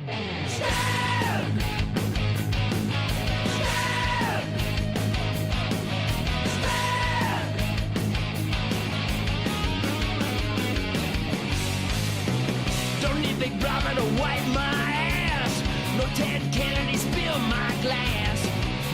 Stand! Stand! Stand! Don't need big brother to wipe my ass. No Ted Kennedy spill my glass.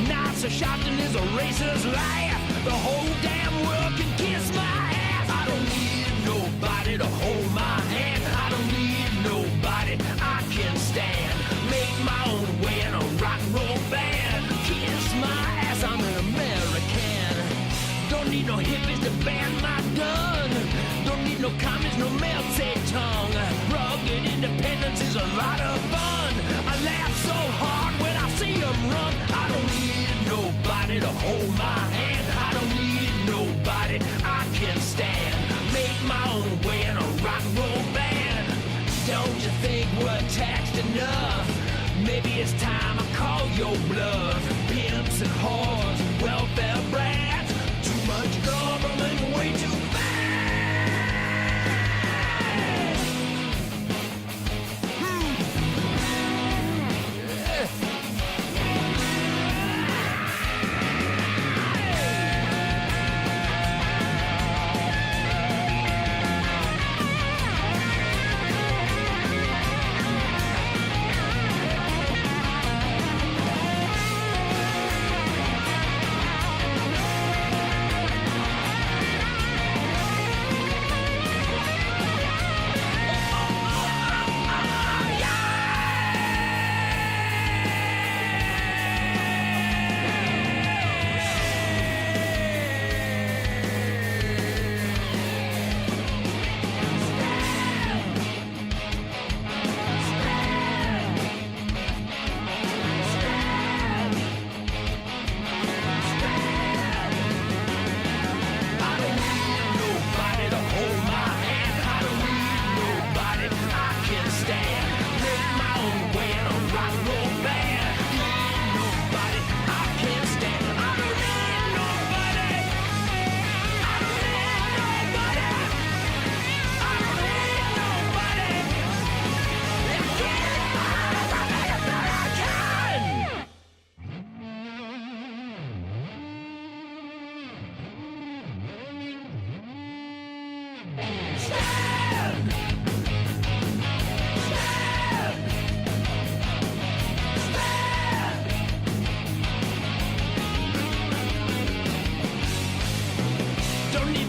Not so Sharpton is a racer's life. The whole damn world can kiss my ass. I don't need nobody to hold my hand. I don't need nobody I can stand. Make my own way in a rock and roll band. Kiss my ass, I'm an American. Don't need no hippies to ban my gun. Don't need no commies, no melted tongue. Rugged independence is a lot of fun. I laugh so hard when I see them run. I don't need nobody to hold my hand. I don't need nobody I can stand. Make my own way in a rock and roll band. Don't you think we're taxed enough? Maybe it's time I call your bluff. Pimps and whores, welfare brats. Too much government, way too fast.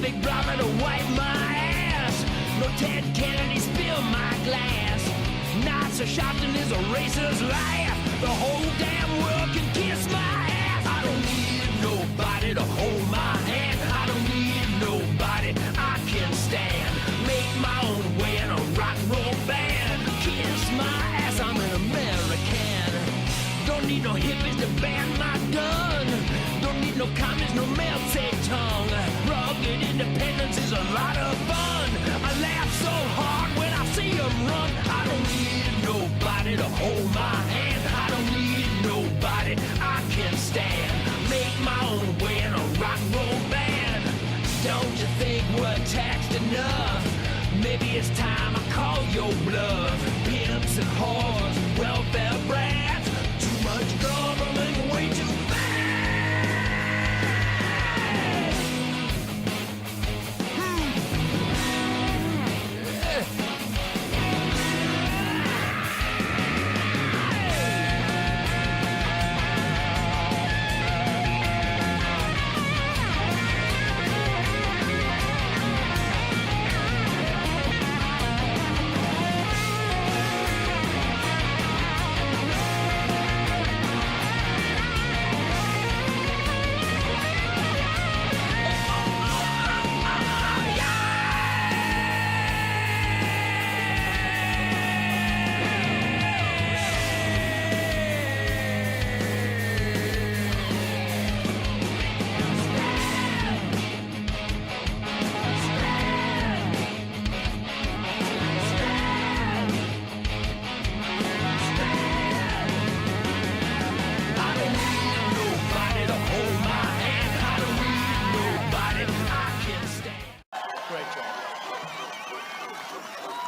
Big brother to wipe my ass. No Ted Kennedy spill my glass. Not so Sharpton is a racer's life. The whole damn world can kiss my ass. I don't need nobody to hold my hand. I don't need nobody I can stand. Make my own way in a rock and roll band. Kiss my ass, I'm an American. Don't need no hippies to ban my gun. Don't need no commies, no melted tongue. Rugged independence is a lot of fun. I laugh so hard when I see them run. I don't need nobody to hold my hand. I don't need nobody I can stand. Make my own way in a rock and roll band. Don't you think we're taxed enough? Maybe it's time I call your bluff. Pimps and whores, welfare brats. Too much government, way too fast.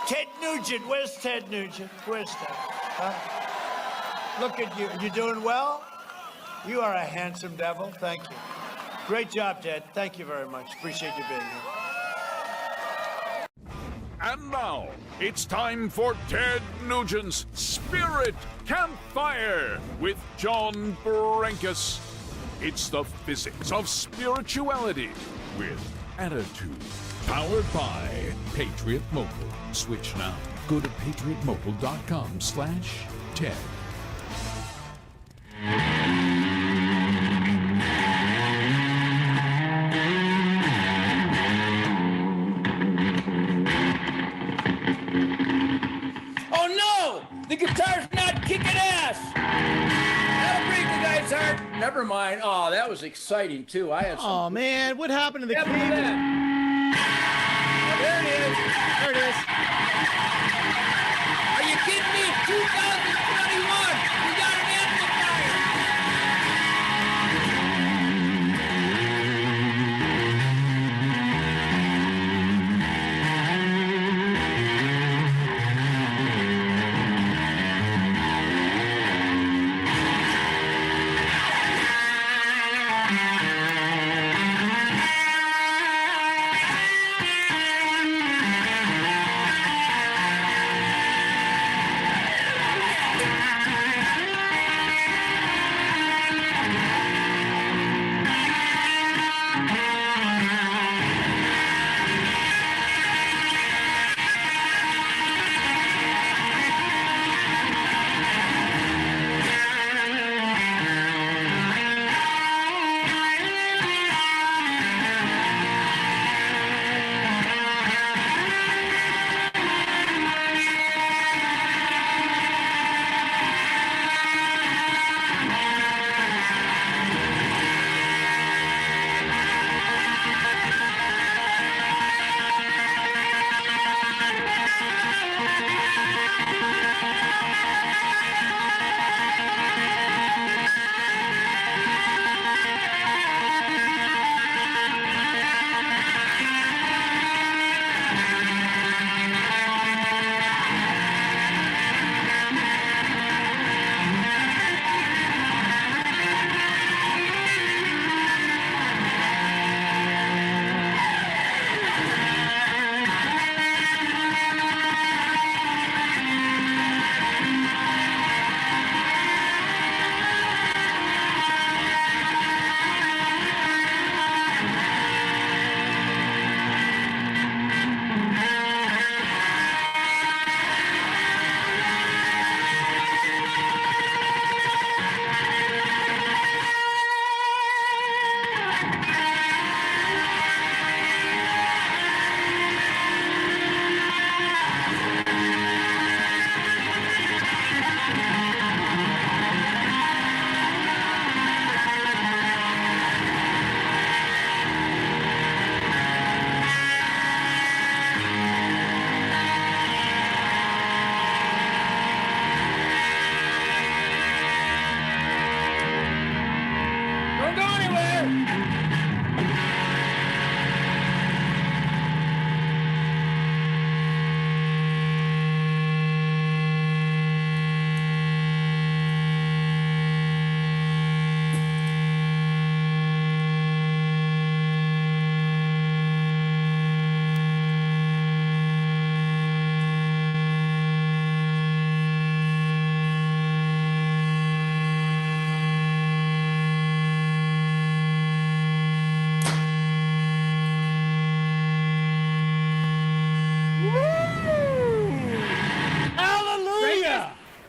Ted Nugent, where's Ted Nugent? Where's Ted? Look at you. You doing well? You are a handsome devil. Thank you. Great job, Ted. Thank you very much. Appreciate you being here. And now, it's time for Ted Nugent's Spirit Campfire with John Brenkus. It's the physics of spirituality with attitude. Powered by Patriot Mobile. Switch now. Go to patriotmobile.com/Ted. Oh no! The guitar's not kicking ass! That'll break the guy's heart. Never mind. Oh, that was exciting too. I had some. Oh man, what happened to the cable? There it is. There it is. Are you kidding me? 2021! We got an amplifier!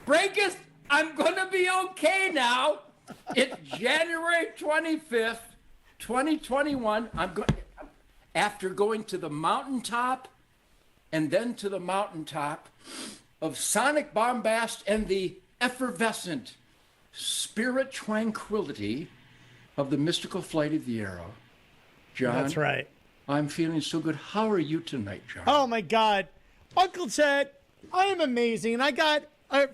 Brenkus, I'm going to be okay now. It's January 25th, 2021. After going to the mountaintop and then to the mountaintop of sonic bombast and the effervescent spirit tranquility of the mystical flight of the arrow. John. That's right. I'm feeling so good. How are you tonight, John? Oh my God. Uncle Ted, I am amazing. And I got,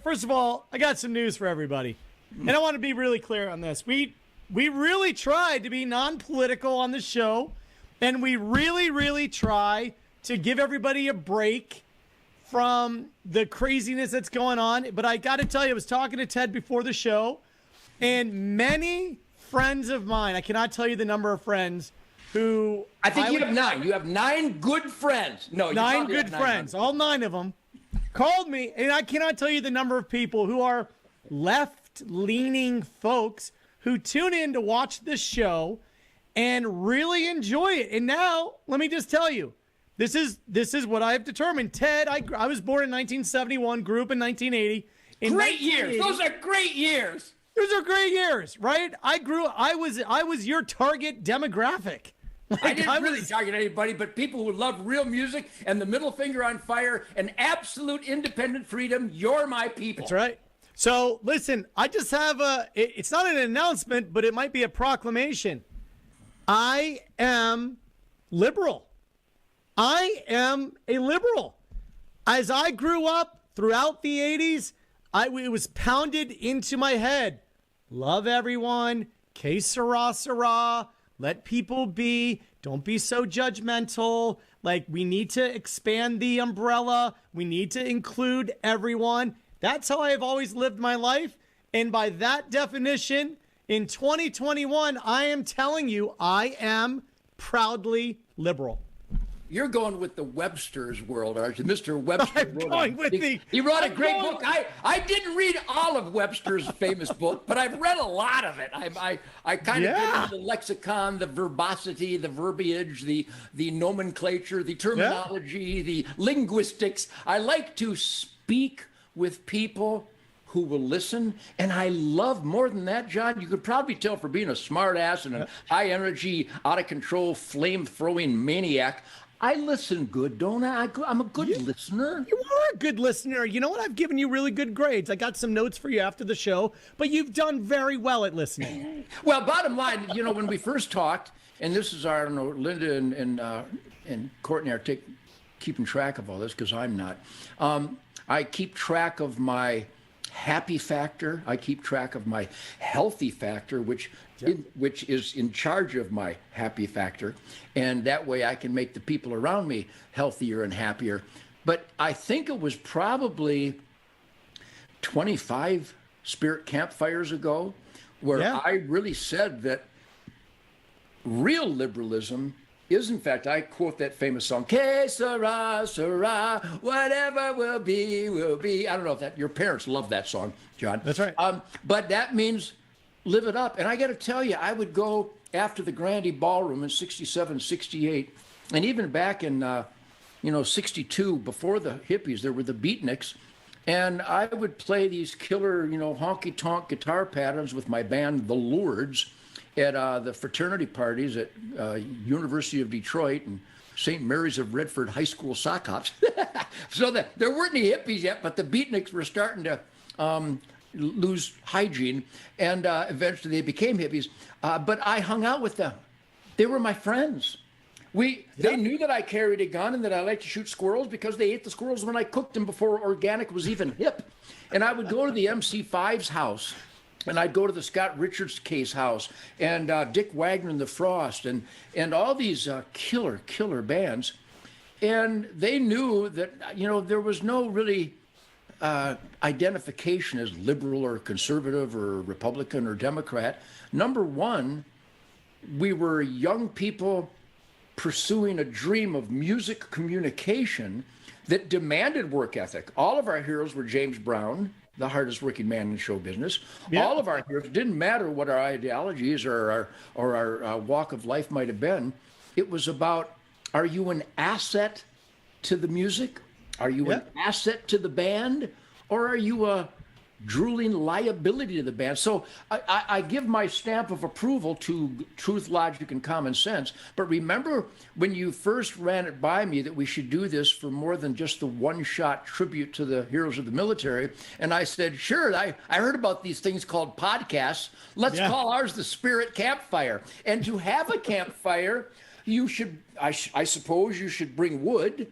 first of all, I got some news for everybody. And I want to be really clear on this. We really tried to be non-political on the show. And we really, really try to give everybody a break from the craziness that's going on. But I got to tell you, I was talking to Ted before the show, and many friends of mine, I cannot tell you the number of friends who... I think you have 9. You have 9 good friends. No, you 9 probably good have 9 friends, all 9 of them, called me, and I cannot tell you the number of people who are left-leaning folks who tune in to watch this show and really enjoy it. And now, let me just tell you, this is what I've determined. Ted, I was born in 1971, grew up in 1980. Great years. Those are great years. Those are great years, right? I was your target demographic. I didn't really target anybody, but people who love real music and the middle finger on fire and absolute independent freedom. You're my people. That's right. So listen, I just have it's not an announcement, but it might be a proclamation. I am liberal. I am a liberal. As I grew up throughout the 80s, it was pounded into my head. Love everyone. Que sera, sera. Let people be. Don't be so judgmental. Like, we need to expand the umbrella. We need to include everyone. That's how I have always lived my life. And by that definition, in 2021, I am telling you, I am proudly liberal. You're going with the Webster's world, aren't you? Mr. Webster. He wrote a great book. I didn't read all of Webster's famous book, but I've read a lot of it. I kind of get into the lexicon, the verbosity, the verbiage, the nomenclature, the terminology, the linguistics. I like to speak with people who will listen. And I love, more than that, John, you could probably tell for being a smart ass and a high energy, out of control, flame throwing maniac. I listen good, don't I? I'm a good listener. You are a good listener. You know what? I've given you really good grades. I got some notes for you after the show, but you've done very well at listening. Well, bottom line, when we first talked, and this is our, I don't know, Linda and Courtney are keeping track of all this because I'm not. I keep track of my happy factor. I keep track of my healthy factor, which is in charge of my happy factor. And that way I can make the people around me healthier and happier. But I think it was probably 25 Spirit Campfires ago where I really said that real liberalism is, in fact, I quote that famous song, Que sera, sera, whatever will be, will be. I don't know if that, your parents love that song, John. That's right. But that means live it up. And I got to tell you, I would go after the Grandy Ballroom in 67, 68, and even back in, 62, before the hippies, there were the beatniks. And I would play these killer, honky-tonk guitar patterns with my band, The Lourdes, at the fraternity parties at University of Detroit and St. Mary's of Redford High School sock hops. So there weren't any hippies yet, but the beatniks were starting to lose hygiene, and eventually they became hippies. But I hung out with them. They were my friends. They knew that I carried a gun and that I liked to shoot squirrels because they ate the squirrels when I cooked them before organic was even hip. And I would go to the MC5's house. And I'd go to the Scott Richards Case house and Dick Wagner and the Frost and all these killer bands. And they knew that, there was no really identification as liberal or conservative or Republican or Democrat. Number one, we were young people pursuing a dream of music communication that demanded work ethic. All of our heroes were James Brown, the hardest working man in show business. Yeah. All of our heroes, didn't matter what our ideologies or our walk of life might have been. It was about, are you an asset to the music? Are you an asset to the band? Or are you a drooling liability to the band? So I give my stamp of approval to truth, logic, and common sense. But remember when you first ran it by me that we should do this for more than just the one-shot tribute to the heroes of the military. And I said, sure, I heard about these things called podcasts. Let's call ours the Spirit Campfire. And to have a campfire, you should, I suppose you should bring wood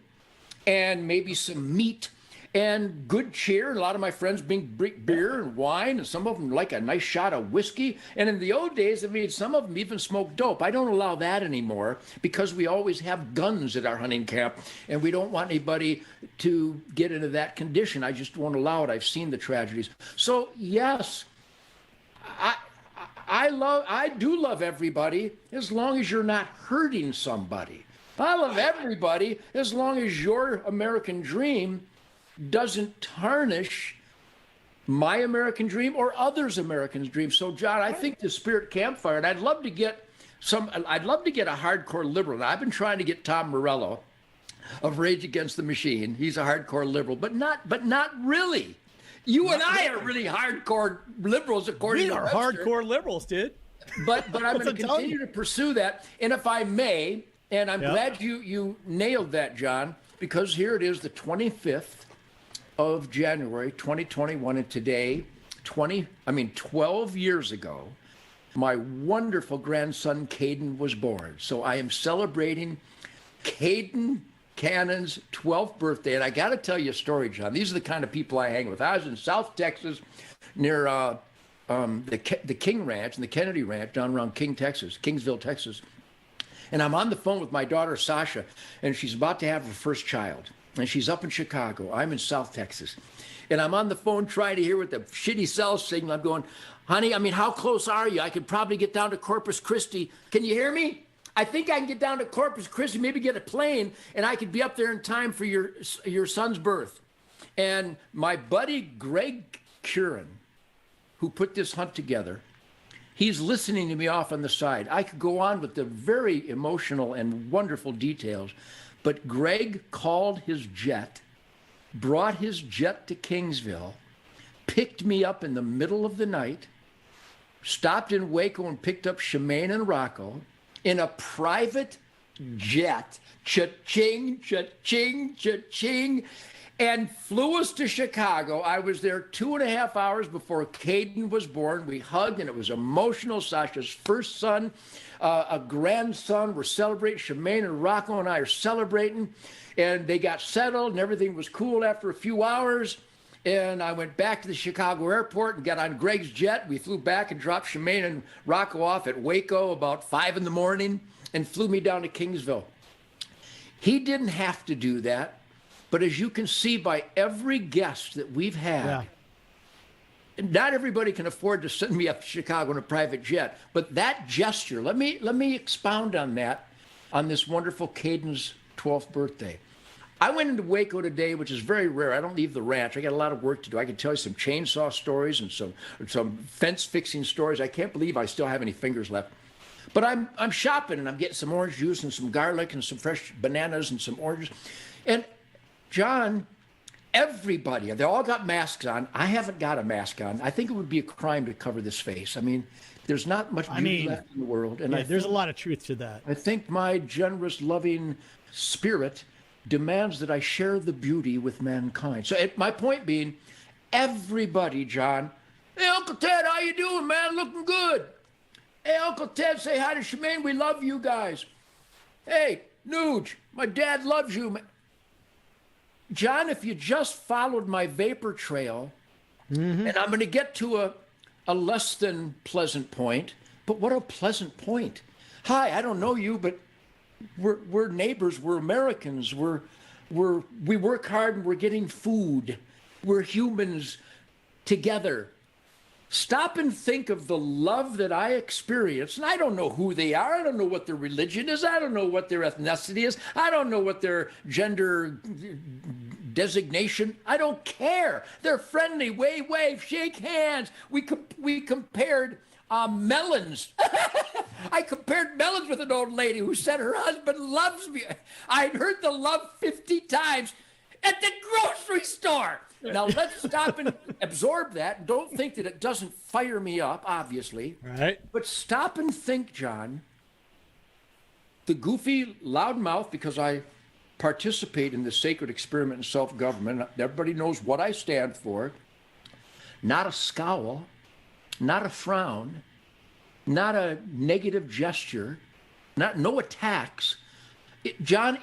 and maybe some meat and good cheer. A lot of my friends bring beer and wine, and some of them like a nice shot of whiskey. And in the old days, I mean, some of them even smoked dope. I don't allow that anymore because we always have guns at our hunting camp, and we don't want anybody to get into that condition. I just won't allow it. I've seen the tragedies. So yes, I do love everybody as long as you're not hurting somebody. I love everybody as long as your American dream doesn't tarnish my American dream or others' American dream. So, John, I think the Spirit Campfire, and I'd love to get a hardcore liberal. Now, I've been trying to get Tom Morello of Rage Against the Machine. He's a hardcore liberal, but not really. You and I are really hardcore liberals, according to Webster. Hardcore liberals, dude. But I'm going to continue to pursue that. And if I may, and I'm glad you nailed that, John, because here it is, the 25th of January, 2021, and today, 12 years ago, my wonderful grandson, Caden, was born. So I am celebrating Caden Cannon's 12th birthday. And I got to tell you a story, John. These are the kind of people I hang with. I was in South Texas near the King Ranch and the Kennedy Ranch down around Kingsville, Texas. And I'm on the phone with my daughter, Sasha, and she's about to have her first child. And she's up in Chicago. I'm in South Texas. And I'm on the phone trying to hear what the shitty cell signal. I'm going, honey, how close are you? I could probably get down to Corpus Christi. Can you hear me? I think I can get down to Corpus Christi, maybe get a plane, and I could be up there in time for your son's birth. And my buddy, Greg Curran, who put this hunt together, he's listening to me off on the side. I could go on with the very emotional and wonderful details, but Greg called his jet, brought his jet to Kingsville, picked me up in the middle of the night, stopped in Waco and picked up Shemaine and Rocco in a private jet, cha-ching, cha-ching, cha-ching, and flew us to Chicago. I was there 2.5 hours before Caden was born. We hugged, and it was emotional. Sasha's first son, a grandson. We're celebrating. Shemaine and Rocco and I are celebrating. And they got settled, and everything was cool after a few hours. And I went back to the Chicago airport and got on Greg's jet. We flew back and dropped Shemaine and Rocco off at Waco about 5 in the morning and flew me down to Kingsville. He didn't have to do that. But as you can see by every guest that we've had, not everybody can afford to send me up to Chicago in a private jet. But that gesture, let me expound on that, on this wonderful Caden's 12th birthday. I went into Waco today, which is very rare. I don't leave the ranch. I got a lot of work to do. I can tell you some chainsaw stories and some fence fixing stories. I can't believe I still have any fingers left. But I'm shopping, and I'm getting some orange juice and some garlic and some fresh bananas and some oranges. And John, everybody, they all got masks on. I haven't got a mask on. I think it would be a crime to cover this face. I mean, there's not much beauty left in the world. And there's a lot of truth to that. I think my generous, loving spirit demands that I share the beauty with mankind. So my point being, everybody, John, hey, Uncle Ted, how you doing, man? Looking good. Hey, Uncle Ted, say hi to Shemaine. We love you guys. Hey, Nuge, my dad loves you, man. John, if you just followed my vapor trail, and I'm going to get to a less than pleasant point, but what a pleasant point. Hi, I don't know you, but we're neighbors, we're Americans, we work hard and we're getting food. We're humans together. Stop and think of the love that I experience. And I don't know who they are. I don't know what their religion is. I don't know what their ethnicity is. I don't know what their gender designation. I don't care. They're friendly. Wave, shake hands. We compared melons. I compared melons with an old lady who said her husband loves me. I'd heard the love 50 times at the grocery store. Now, let's stop and absorb that. Don't think that it doesn't fire me up, obviously. Right. But stop and think, John. The goofy loudmouth, because I participate in the sacred experiment in self-government. Everybody knows what I stand for. Not a scowl, not a frown, not a negative gesture, no attacks. John,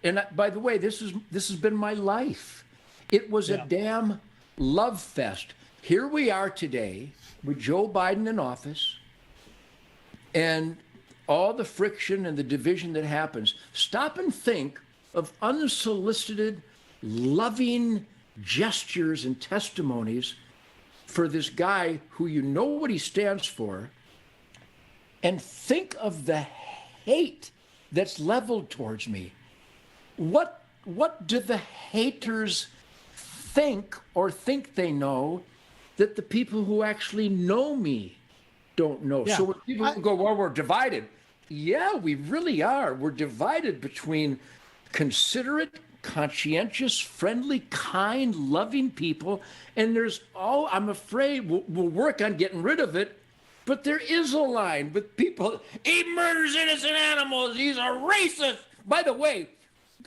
and by the way, this has been my life. It was a damn love fest. Here we are today with Joe Biden in office and all the friction and the division that happens. Stop and think of unsolicited, loving gestures and testimonies for this guy who you know what he stands for, and think of the hate that's leveled towards me. What do the haters think or think they know that the people who actually know me don't know? Yeah. So when people go, well, we're divided. Yeah, we really are. We're divided between considerate, conscientious, friendly, kind, loving people. And there's, I'm afraid we'll work on getting rid of it. But there is a line with people, he murders innocent animals, he's a racist. By the way,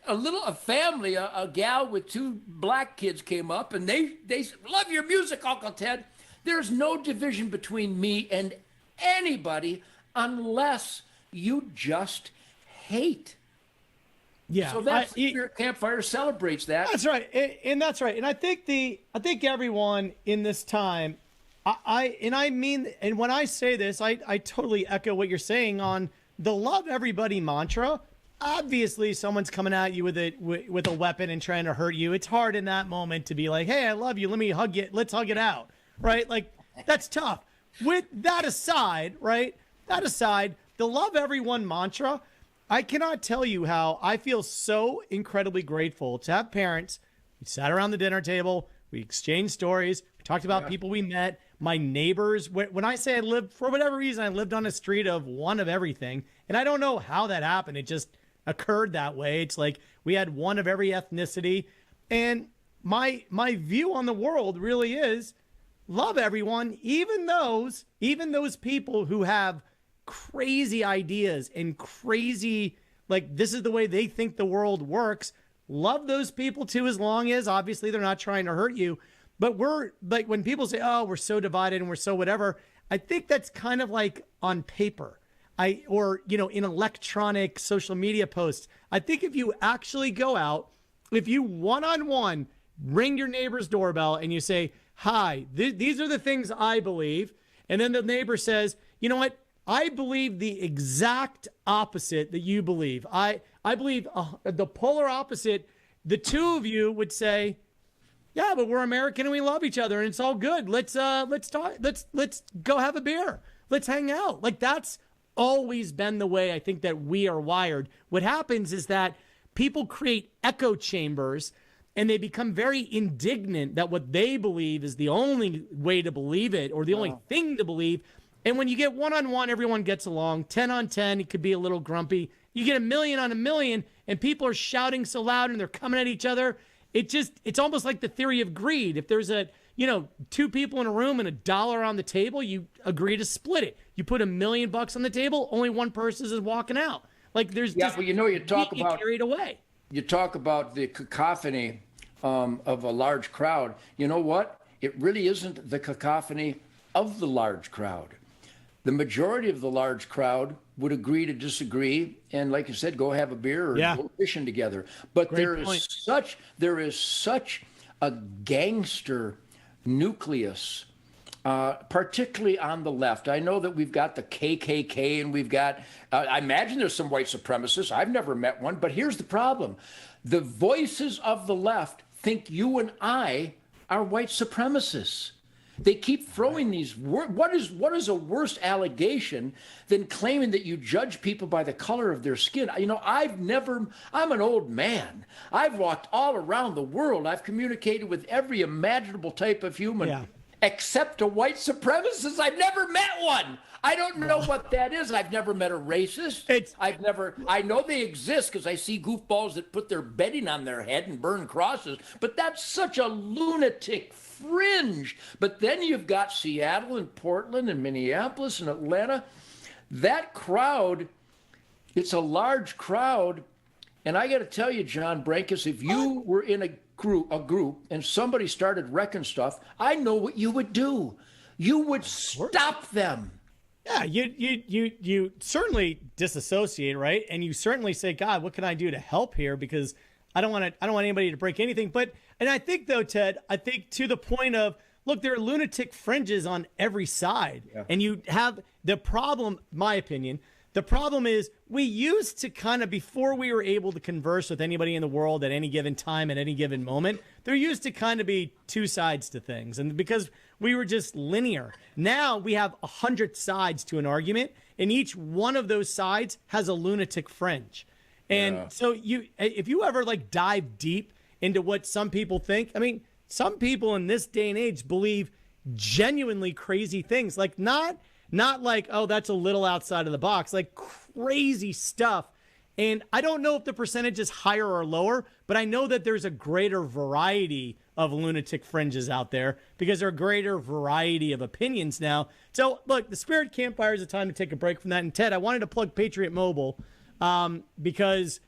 a family, a gal with 2 black kids came up and they said, love your music, Uncle Ted. There's no division between me and anybody unless you just hate. Yeah. So that's Spirit Campfire celebrates that. That's right. And that's right. And I think everyone in this time, and when I say this, I totally echo what you're saying on the love everybody mantra. Obviously, someone's coming at you with a weapon and trying to hurt you. It's hard in that moment to be like, hey, I love you. Let me hug you. Let's hug it out. Right? Like, that's tough. With that aside, right? That aside, the love everyone mantra, I cannot tell you how I feel so incredibly grateful to have parents. We sat around the dinner table. We exchanged stories. We talked about people we met. My neighbors, when I say I lived, for whatever reason, I lived on a street of one of everything. And I don't know how that happened. It just occurred that way. It's like we had one of every ethnicity. And my view on the world really is love everyone, even those people who have crazy ideas and crazy, like, this is the way they think the world works. Love those people too, as long as obviously they're not trying to hurt you. But we're like, when people say, oh, we're so divided and we're so whatever, I think that's kind of like on paper, or in electronic social media posts. I think if you actually go out, if you one-on-one ring your neighbor's doorbell and you say, hi, these are the things I believe. And then the neighbor says, you know what? I believe the exact opposite that you believe. I believe the polar opposite. The two of you would say, yeah, but we're American and we love each other and it's all good. Let's talk. Let's go have a beer. Let's hang out. Like, that's always been the way I think that we are wired. What happens is that people create echo chambers and they become very indignant that what they believe is the only way to believe it, or the only thing to believe. And when you get one-on-one, everyone gets along. 10 on 10, it could be a little grumpy. You get 1,000,000 on 1,000,000 and people are shouting so loud and they're coming at each other. It's almost like the theory of greed. If there's 2 people in a room and $1 on the table, you agree to split it. You put $1,000,000 on the table, only one person is walking out. Like, there's but you talk about carried away. You talk about the cacophony of a large crowd. You know what? It really isn't the cacophony of the large crowd. The majority of the large crowd would agree to disagree, and like you said, go have a beer or go fishing together. But there is such a gangster nucleus, particularly on the left. I know that we've got the KKK and we've got, I imagine there's some white supremacists. I've never met one, but here's the problem. The voices of the left think you and I are white supremacists. They keep throwing these words. What is a worse allegation than claiming that you judge people by the color of their skin? I'm an old man. I've walked all around the world. I've communicated with every imaginable type of human, except a white supremacist. I've never met one. I don't know what that is. I've never met a racist. I know they exist because I see goofballs that put their bedding on their head and burn crosses, but that's such a lunatic fringe. But then you've got Seattle and Portland and Minneapolis and Atlanta. That crowd, it's a large crowd. And I got to tell you, John Brenkus, if you were in a group and somebody started wrecking stuff, I know what you would do. You would stop them. Yeah, you certainly disassociate, right? And you certainly say, God, what can I do to help here? Because I don't want anybody to break anything. But And I think, though, Ted, to the point of, look, there are lunatic fringes on every side. Yeah. And you have the problem, my opinion, the problem is we used to kind of, before we were able to converse with anybody in the world at any given time, at any given moment, there used to kind of be two sides to things. And because we were just linear, now we have 100 sides to an argument, and each one of those sides has a lunatic fringe. And so if you ever like dive deep into what some people think, I mean, some people in this day and age believe genuinely crazy things, like not like, oh, that's a little outside of the box, like crazy stuff. And I don't know if the percentage is higher or lower, but I know that there's a greater variety of lunatic fringes out there because there are a greater variety of opinions now. So look, the Spirit Campfire is a time to take a break from that. And Ted, I wanted to plug Patriot Mobile because,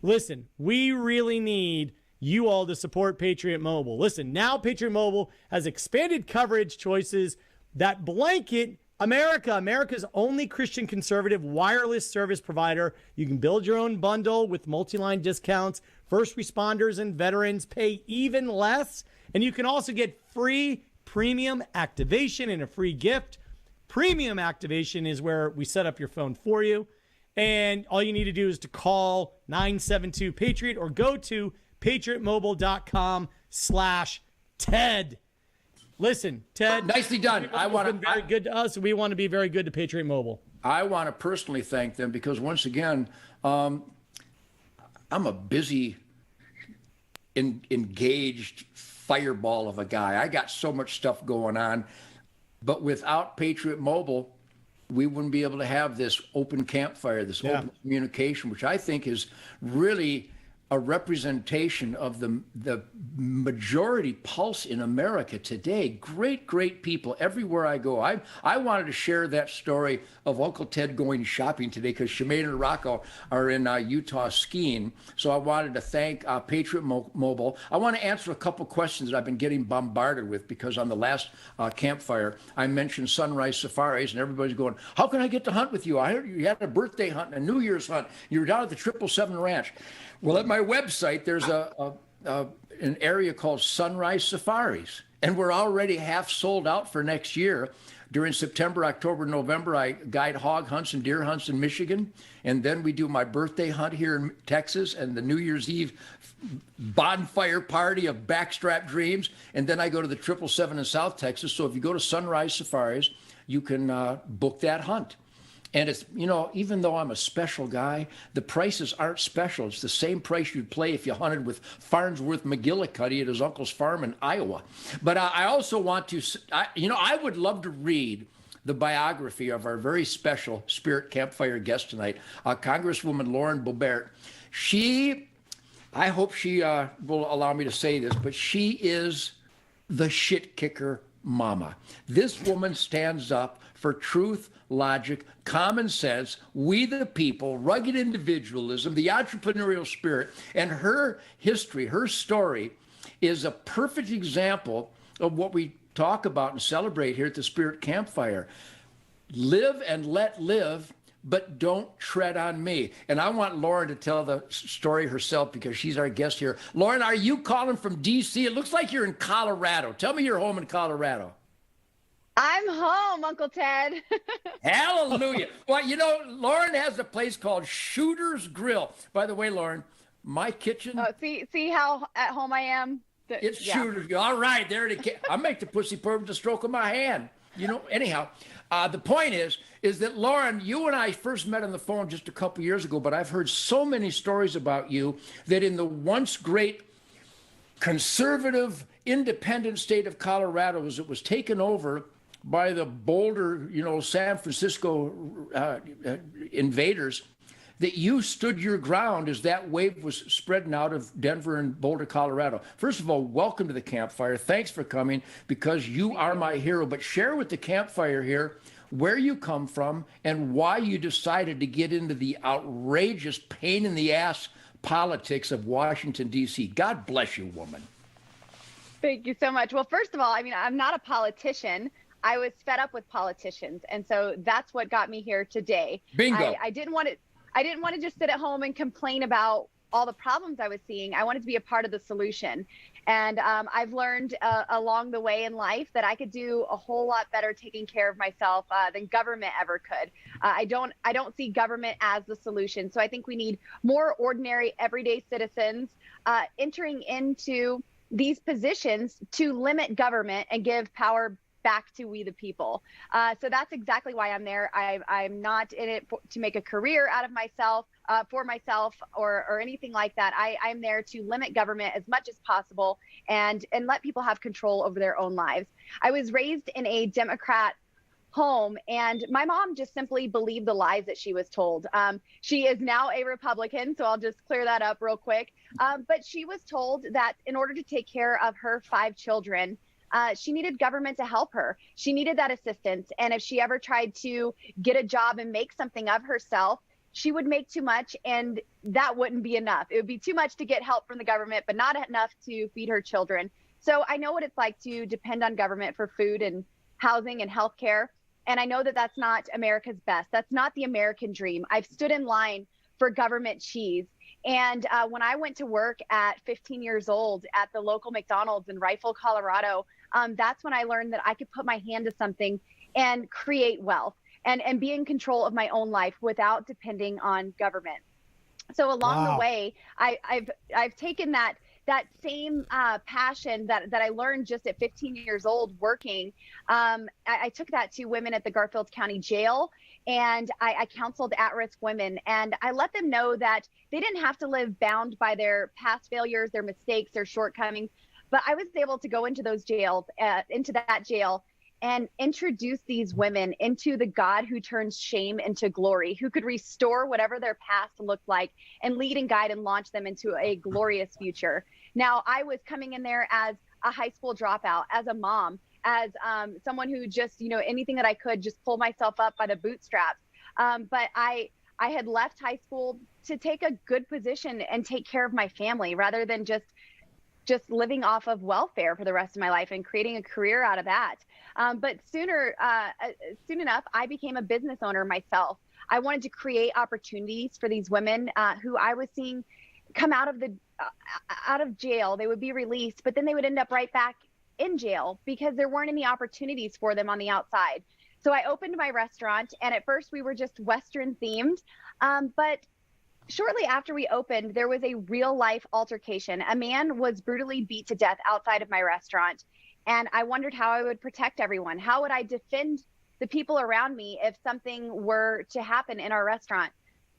listen, we really need you all to support Patriot Mobile. Listen, now Patriot Mobile has expanded coverage choices that blanket America's only Christian conservative wireless service provider. You can build your own bundle with multi-line discounts. First responders and veterans pay even less. And you can also get free premium activation and a free gift. Premium activation is where we set up your phone for you. And all you need to do is to call 972-PATRIOT or go to patriotmobile.com/Ted. Listen, Ted. Nicely done. Been very good to us. We want to be very good to Patriot Mobile. I want to personally thank them because, once again, I'm a busy, engaged fireball of a guy. I got so much stuff going on. But without Patriot Mobile, we wouldn't be able to have this open campfire, this open communication, which I think is really a representation of the majority pulse in America today. Great, great people everywhere I go. I wanted to share that story of Uncle Ted going shopping today because Shemaine and Rocco are in Utah skiing. So I wanted to thank Patriot Mobile. I want to answer a couple questions that I've been getting bombarded with because on the last campfire, I mentioned Sunrise Safaris and everybody's going, how can I get to hunt with you? I heard you had a birthday hunt and a New Year's hunt. You were down at the 777 Ranch. Well, at my website, there's an area called Sunrise Safaris, and we're already half sold out for next year. During September, October, November, I guide hog hunts and deer hunts in Michigan, and then we do my birthday hunt here in Texas and the New Year's Eve bonfire party of backstrap dreams, and then I go to the 777 in South Texas. So if you go to Sunrise Safaris, you can book that hunt. And it's, even though I'm a special guy, the prices aren't special. It's the same price you'd pay if you hunted with Farnsworth McGillicuddy at his uncle's farm in Iowa. But I also want to, I would love to read the biography of our very special Spirit Campfire guest tonight, Congresswoman Lauren Boebert. I hope she will allow me to say this, but she is the shit kicker mama. This woman stands up for truth, logic, common sense, we the people, rugged individualism, the entrepreneurial spirit, and her history, her story is a perfect example of what we talk about and celebrate here at the Spirit Campfire. Live and let live, but don't tread on me. And I want Lauren to tell the story herself because she's our guest here. Lauren, are you calling from D.C.? It looks like you're in Colorado. Tell me you're home in Colorado. I'm home, Uncle Ted. Hallelujah. Well, Lauren has a place called Shooter's Grill. By the way, Lauren, my kitchen. Oh, see how at home I am? It's Shooter's Grill. All right, there it is. I make the pussy purr with the stroke of my hand. Anyhow, the point is that, Lauren, you and I first met on the phone just a couple years ago, but I've heard so many stories about you that in the once great conservative, independent state of Colorado, as it was taken over by the Boulder, San Francisco invaders, that you stood your ground as that wave was spreading out of Denver and Boulder, Colorado. First of all, welcome to the campfire. Thanks for coming because you are my hero. But share with the campfire here where you come from and why you decided to get into the outrageous pain in the ass politics of Washington, D.C. God bless you, woman. Thank you so much. Well, first of all, I'm not a politician. I was fed up with politicians. And so that's what got me here today. Bingo. I didn't want to just sit at home and complain about all the problems I was seeing. I wanted to be a part of the solution. And I've learned along the way in life that I could do a whole lot better taking care of myself than government ever could. I don't see government as the solution. So I think we need more ordinary, everyday citizens entering into these positions to limit government and give power back to we the people. So that's exactly why I'm there. I'm not in it to make a career out of myself, for myself or anything like that. I'm there to limit government as much as possible and let people have control over their own lives. I was raised in a Democrat home, and my mom just simply believed the lies that she was told. She is now a Republican, so I'll just clear that up real quick. But she was told that in order to take care of her 5 children, she needed government to help her. She needed that assistance. And if she ever tried to get a job and make something of herself, she would make too much, and that wouldn't be enough. It would be too much to get help from the government, but not enough to feed her children. So I know what it's like to depend on government for food and housing and health care. And I know that that's not America's best. That's not the American dream. I've stood in line for government cheese. And when I went to work at 15 years old at the local McDonald's in Rifle, Colorado, that's when I learned that I could put my hand to something and create wealth and be in control of my own life without depending on government. So along the way, I've taken that same passion that I learned just at 15 years old working. I took that to women at the Garfield County Jail, and I counseled at-risk women, and I let them know that they didn't have to live bound by their past failures, their mistakes, their shortcomings. But I was able to go into those jails, into that jail, and introduce these women into the God who turns shame into glory, who could restore whatever their past looked like and lead and guide and launch them into a glorious future. Now, I was coming in there as a high school dropout, as a mom, as someone who just, anything that I could just pull myself up by the bootstraps. But I had left high school to take a good position and take care of my family rather than just living off of welfare for the rest of my life and creating a career out of that. But soon enough, I became a business owner myself. I wanted to create opportunities for these women who I was seeing come out of jail. They would be released, but then they would end up right back in jail because there weren't any opportunities for them on the outside. So I opened my restaurant, and at first we were just Western themed, but shortly after we opened, there was a real life altercation. A man was brutally beat to death outside of my restaurant. And I wondered how I would protect everyone. How would I defend the people around me if something were to happen in our restaurant?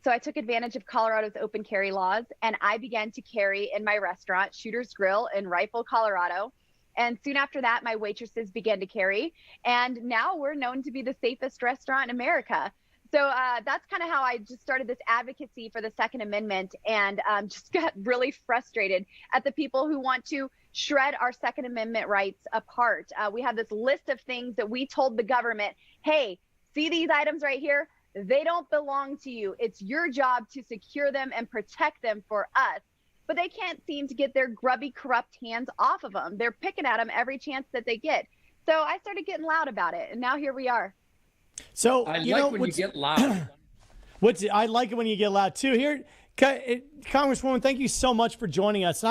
So I took advantage of Colorado's open carry laws, and I began to carry in my restaurant, Shooter's Grill in Rifle, Colorado. And soon after that, my waitresses began to carry. And now we're known to be the safest restaurant in America. So that's kind of how I just started this advocacy for the Second Amendment, and just got really frustrated at the people who want to shred our Second Amendment rights apart. We have this list of things that we told the government, hey, see these items right here? They don't belong to you. It's your job to secure them and protect them for us. But they can't seem to get their grubby, corrupt hands off of them. They're picking at them every chance that they get. So I started getting loud about it, and now here we are. So I like when you get loud. I like it when you get loud too. Here, Congresswoman, thank you so much for joining us.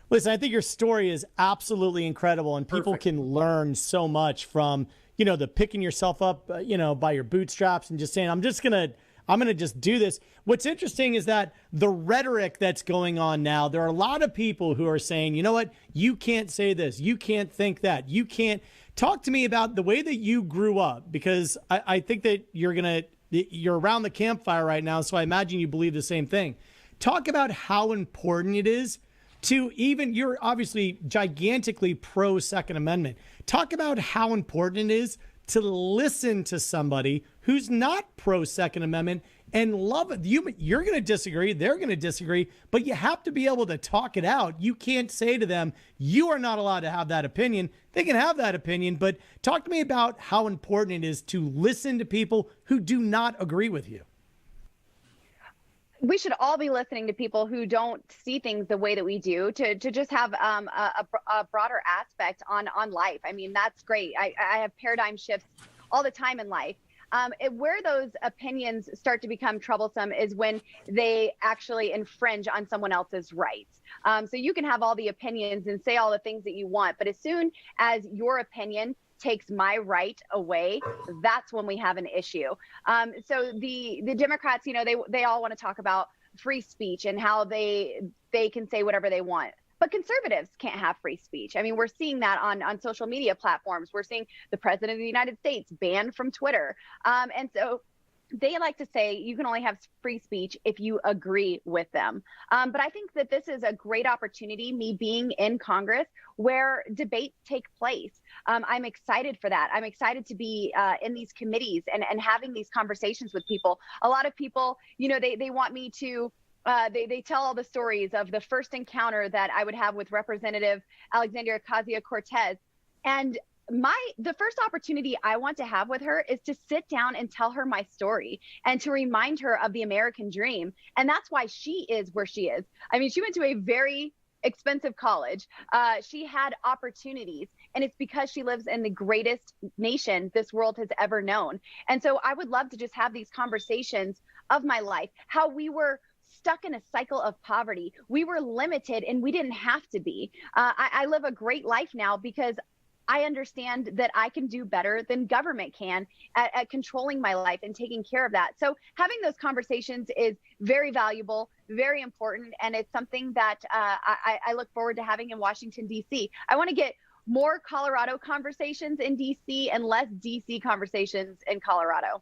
Listen, I think your story is absolutely incredible, and people can learn so much from the picking yourself up, by your bootstraps and just saying, I'm gonna just do this. What's interesting is that the rhetoric that's going on now, there are a lot of people who are saying, you know what, you can't say this, you can't think that, you can't. Talk to me about the way that you grew up, because I think that you're around the campfire right now, so I imagine you believe the same thing. Talk about how important it is to you're obviously gigantically pro Second Amendment. Talk about how important it is to listen to somebody who's not pro Second Amendment and love it. You're going to disagree. They're going to disagree, but you have to be able to talk it out. You can't say to them, you are not allowed to have that opinion. They can have that opinion, but talk to me about how important it is to listen to people who do not agree with you. We should all be listening to people who don't see things the way that we do, to just have a broader aspect on life. I mean, that's great. I have paradigm shifts all the time in life. Where those opinions start to become troublesome is when they actually infringe on someone else's rights. So you can have all the opinions and say all the things that you want, but as soon as your opinion takes my right away, that's when we have an issue. So the Democrats, they all want to talk about free speech and how they can say whatever they want. But conservatives can't have free speech. I mean, we're seeing that on social media platforms. We're seeing the president of the United States banned from Twitter. And so they like to say you can only have free speech if you agree with them. But I think that this is a great opportunity, me being in Congress, where debates take place. I'm excited for that. I'm excited to be in these committees and having these conversations with people. A lot of people, they want me to they tell all the stories of the first encounter that I would have with Representative Alexandria Ocasio-Cortez. And the first opportunity I want to have with her is to sit down and tell her my story and to remind her of the American dream. And that's why she is where she is. I mean, she went to a very expensive college. She had opportunities, and it's because she lives in the greatest nation this world has ever known. And so I would love to just have these conversations of my life, how we were stuck in a cycle of poverty. We were limited and we didn't have to be. I live a great life now because I understand that I can do better than government can at controlling my life and taking care of that. So having those conversations is very valuable, very important, and it's something that I look forward to having in Washington, D.C. I want to get more Colorado conversations in D.C. and less D.C. conversations in Colorado.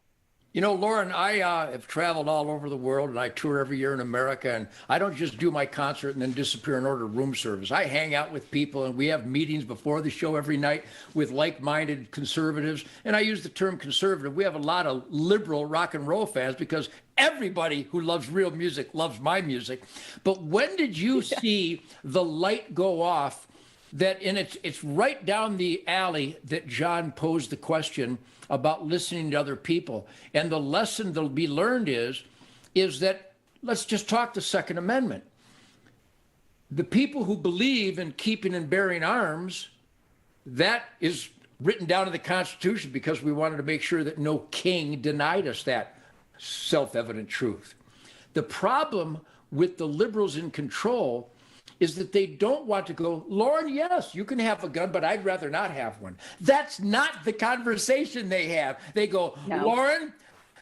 Lauren, I have traveled all over the world, and I tour every year in America, and I don't just do my concert and then disappear and order room service. I hang out with people, and we have meetings before the show every night with like-minded conservatives, and I use the term conservative. We have a lot of liberal rock and roll fans because everybody who loves real music loves my music. But when did you see the light go off that, and it's right down the alley that John posed the question about listening to other people. And the lesson that'll be learned is that let's just talk the Second Amendment. The people who believe in keeping and bearing arms, that is written down in the Constitution because we wanted to make sure that no king denied us that self-evident truth. The problem with the liberals in control is that they don't want to go, Lauren, yes, you can have a gun, but I'd rather not have one. That's not the conversation they have. They go, no. Lauren,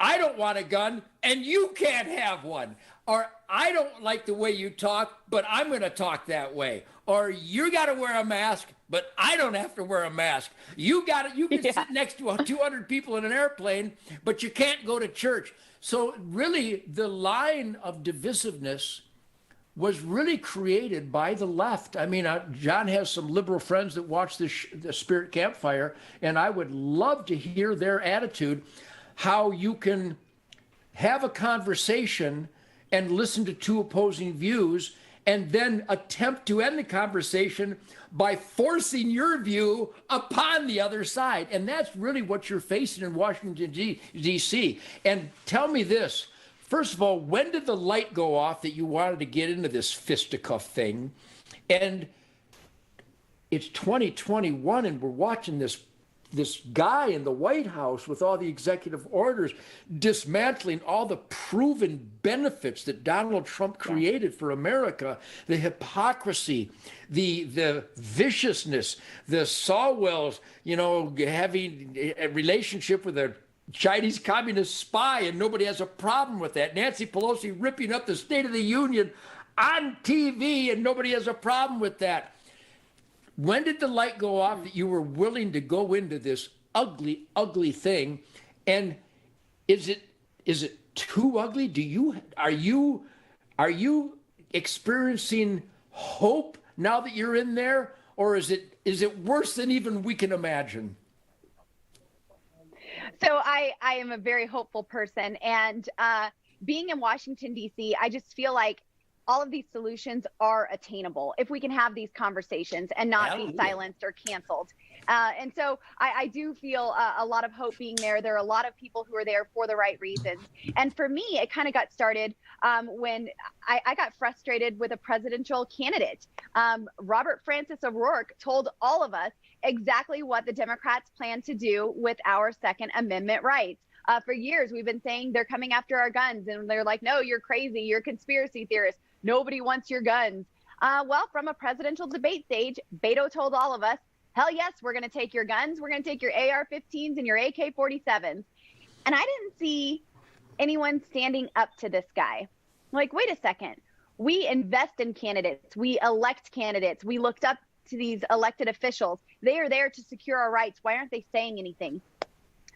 I don't want a gun, and you can't have one. Or I don't like the way you talk, but I'm going to talk that way. Or you got to wear a mask, but I don't have to wear a mask. You can sit next to 200 people in an airplane, but you can't go to church. So really, the line of divisiveness was really created by the left. I mean, John has some liberal friends that watch the Spirit Campfire, and I would love to hear their attitude, how you can have a conversation and listen to two opposing views and then attempt to end the conversation by forcing your view upon the other side. And that's really what you're facing in Washington, D.C. And tell me this. First of all, when did the light go off that you wanted to get into this fisticuff thing? And it's 2021, and we're watching this guy in the White House with all the executive orders dismantling all the proven benefits that Donald Trump created for America, the hypocrisy, the viciousness, the Sawwells, having a relationship with a Chinese communist spy, and nobody has a problem with that. Nancy Pelosi ripping up the State of the Union on TV, and nobody has a problem with that. When did the light go off that you were willing to go into this ugly, ugly thing? And is it too ugly? Are you experiencing hope now that you're in there, or is it worse than even we can imagine? So I am a very hopeful person, and being in Washington, D.C., I just feel like all of these solutions are attainable if we can have these conversations and not be silenced or canceled. And so I do feel a lot of hope being there. There are a lot of people who are there for the right reasons. And for me, it kind of got started when I got frustrated with a presidential candidate. Robert Francis O'Rourke told all of us exactly what the Democrats plan to do with our Second Amendment rights. For years, we've been saying they're coming after our guns, and they're like, no, you're crazy. You're a conspiracy theorist. Nobody wants your guns. Well, from a presidential debate stage, Beto told all of us, hell yes, we're going to take your guns. We're going to take your AR-15s and your AK-47s. And I didn't see anyone standing up to this guy. Like, wait a second. We invest in candidates. We elect candidates. We looked up to these elected officials. They are there to secure our rights. Why aren't they saying anything?